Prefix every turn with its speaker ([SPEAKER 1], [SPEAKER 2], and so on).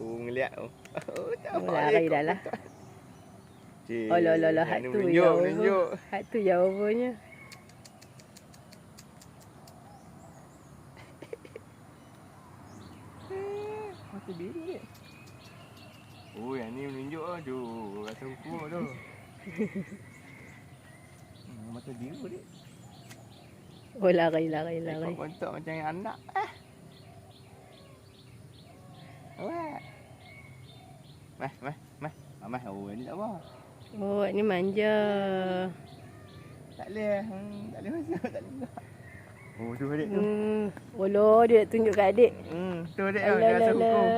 [SPEAKER 1] ngeliat tu.
[SPEAKER 2] Oh, lari dah lah. Oh, lo, hat tu
[SPEAKER 1] menunjuk.
[SPEAKER 2] Hat tu jawabannya.
[SPEAKER 1] Mata biru ni. Oh, yang ni menunjuk tu. Rasa hukum tu. Mata biru ni.
[SPEAKER 2] Oh, lari.
[SPEAKER 1] Ikut bentuk macam anak. Mas. Oh, ni tak apa.
[SPEAKER 2] Oh, ni manja.
[SPEAKER 1] Tak boleh masuk, tak boleh. Oh, tu adik tu.
[SPEAKER 2] Oh, lo dia tunjuk kat adik.
[SPEAKER 1] Tu adik tu, dia rasa hukum.